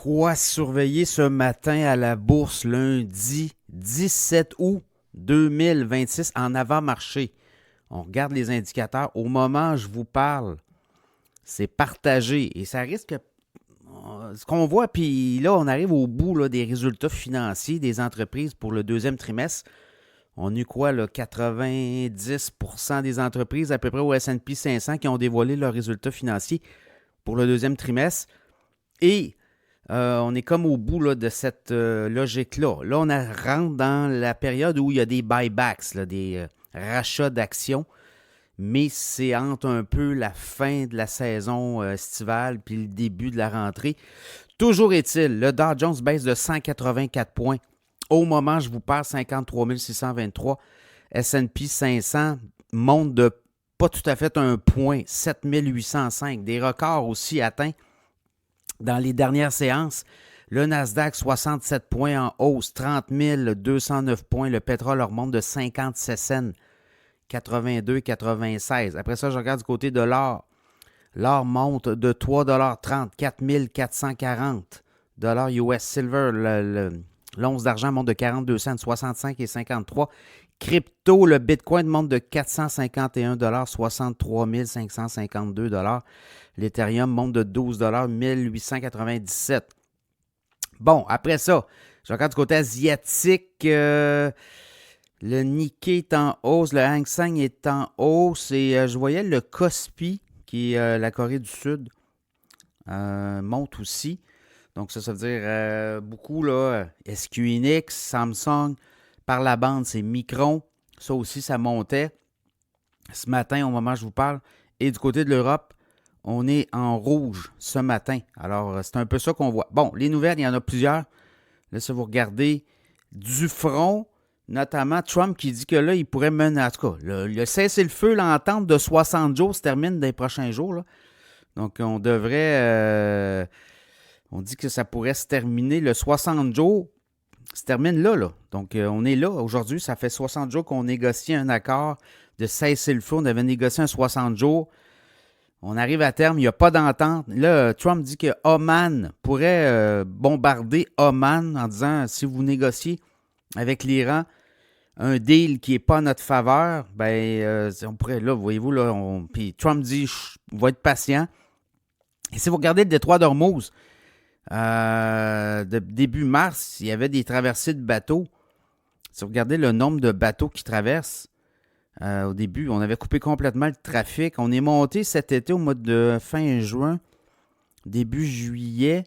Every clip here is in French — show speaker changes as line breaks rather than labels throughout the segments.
Quoi surveiller ce matin à la bourse lundi 17 août 2026 en avant-marché? On regarde les indicateurs. Au moment où je vous parle, c'est partagé et ça risque. Ce qu'on voit, puis là, on arrive au bout là, des résultats financiers des entreprises pour le deuxième trimestre. On a eu quoi, là, 90% des entreprises à peu près au S&P 500 qui ont dévoilé leurs résultats financiers pour le deuxième trimestre. Et on est comme au bout là, de cette logique-là. Là, rentre dans la période où il y a des buybacks, là, des rachats d'actions, mais c'est entre un peu la fin de la saison estivale puis le début de la rentrée. Toujours est-il, le Dow Jones baisse de 184 points. Au moment où je vous parle, 53 623. S&P 500 monte de pas tout à fait un point, 7 805. Des records aussi atteints dans les dernières séances. Le Nasdaq, 67 points en hausse, 30 209 points. Le pétrole remonte de 57 cents, 82,96. Après ça, je regarde du côté de l'or. L'or monte de 3,30 $, 4 440 $ US. Silver, l'once d'argent monte de 42 cents, 65,53. Crypto, le Bitcoin monte de 451 $, 63 552 $. L'Ethereum monte de 12 $, 1897. Bon, après ça, je regarde du côté asiatique. Le Nikkei est en hausse, le Hang Seng est en hausse et je voyais le Kospi, qui est la Corée du Sud, monte aussi. Donc ça veut dire beaucoup, là, SQNX, Samsung, par la bande, c'est Micron. Ça aussi, ça montait ce matin au moment où je vous parle. Et du côté de l'Europe, on est en rouge ce matin. Alors, c'est un peu ça qu'on voit. Bon, les nouvelles, il y en a plusieurs. Là, si vous regardez du front, notamment Trump qui dit que là, il pourrait mener, en tout cas, le cessez-le-feu, l'entente de 60 jours se termine dans les prochains jours. Là. Donc, on devrait... on dit que ça pourrait se terminer le 60 jours. Se termine là. Donc, on est là. Aujourd'hui, ça fait 60 jours qu'on négocie un accord de cessez-le-feu. On avait négocié un 60 jours. On arrive à terme, il n'y a pas d'entente. Là, Trump dit que Oman pourrait bombarder Oman en disant si vous négociez avec l'Iran un deal qui n'est pas en notre faveur, ben on pourrait, là, voyez-vous, là, puis Trump dit on va être patient. Et si vous regardez le détroit d'Ormuz, de début mars, il y avait des traversées de bateaux. Si vous regardez le nombre de bateaux qui traversent, au début, on avait coupé complètement le trafic. On est monté cet été au mois de fin juin, début juillet,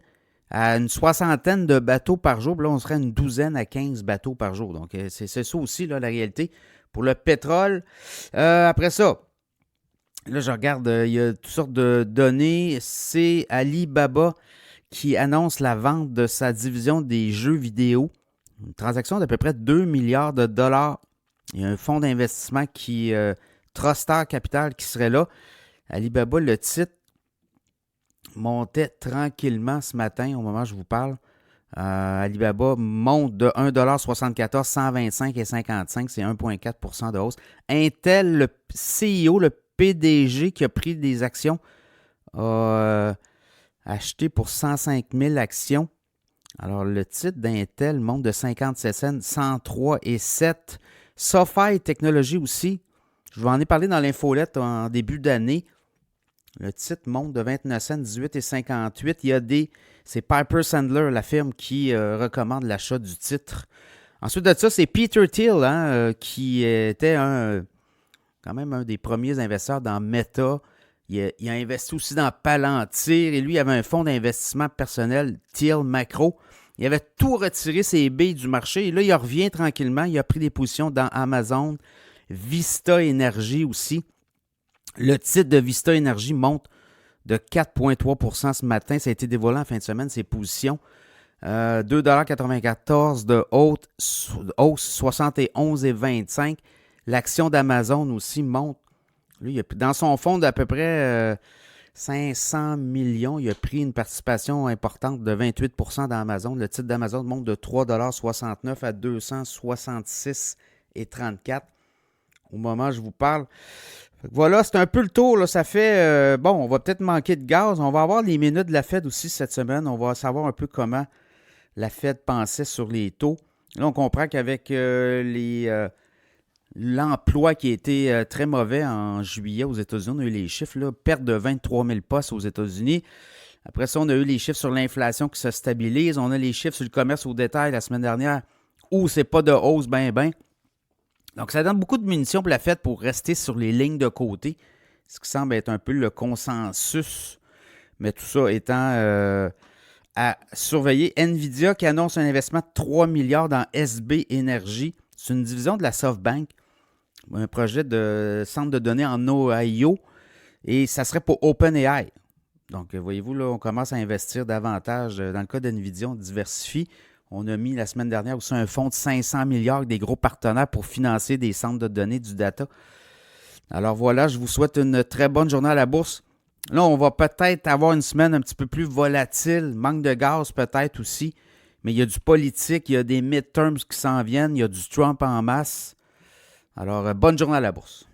à une soixantaine de bateaux par jour. Là, on serait une douzaine à 15 bateaux par jour. Donc, c'est ça aussi, là, la réalité. Pour le pétrole, après ça, là, je regarde, il y a toutes sortes de données. C'est Alibaba qui annonce la vente de sa division des jeux vidéo. Une transaction d'à peu près 2 milliards de dollars. Il y a un fonds d'investissement qui, Trustar Capital, qui serait là. Alibaba, le titre, montait tranquillement ce matin au moment où je vous parle. Alibaba monte de 1,74 $, 125,55. C'est 1,4 % de hausse. Intel, le CEO, le PDG qui a pris des actions, a acheté pour 105 000 actions. Alors, le titre d'Intel monte de 57 cents, 103,7 $. SoFi Technologies aussi. Je vous en ai parlé dans l'infolette en début d'année. Le titre monte de 29 cents, 18,58 $. C'est Piper Sandler, la firme qui recommande l'achat du titre. Ensuite de ça, c'est Peter Thiel, qui était quand même un des premiers investisseurs dans Meta. Il a investi aussi dans Palantir et lui, il avait un fonds d'investissement personnel, Thiel Macro. Il avait tout retiré ses billes du marché et là, il revient tranquillement. Il a pris des positions dans Amazon, Vista Energy aussi. Le titre de Vista Energy monte de 4,3 % ce matin. Ça a été dévoilé en fin de semaine, ses positions. 2,94 $ de hausse, 71,25 $. L'action d'Amazon aussi monte. Lui, dans son fonds d'à peu près 500 millions, il a pris une participation importante de 28 % dans Amazon. Le titre d'Amazon monte de 3,69 $ à 266,34 $ au moment où je vous parle. Voilà, c'est un peu le tour. Là. Ça fait, bon, on va peut-être manquer de gaz. On va avoir les minutes de la Fed aussi cette semaine. On va savoir un peu comment la Fed pensait sur les taux. Là, on comprend qu'avec l'emploi qui a été très mauvais en juillet aux États-Unis, on a eu les chiffres, là, perte de 23 000 postes aux États-Unis. Après ça, on a eu les chiffres sur l'inflation qui se stabilise. On a les chiffres sur le commerce au détail la semaine dernière où c'est pas de hausse, ben. Donc, ça donne beaucoup de munitions pour la Fed pour rester sur les lignes de côté, ce qui semble être un peu le consensus. Mais tout ça étant à surveiller. NVIDIA qui annonce un investissement de 3 milliards dans SB Energy. C'est une division de la SoftBank, un projet de centre de données en Ohio. Et ça serait pour OpenAI. Donc, voyez-vous, là, on commence à investir davantage. Dans le cas d'NVIDIA, on diversifie. On a mis la semaine dernière aussi un fonds de 500 milliards avec des gros partenaires pour financer des centres de données, du data. Alors voilà, je vous souhaite une très bonne journée à la bourse. Là, on va peut-être avoir une semaine un petit peu plus volatile, manque de gaz peut-être aussi, mais il y a du politique, il y a des midterms qui s'en viennent, il y a du Trump en masse. Alors, bonne journée à la bourse.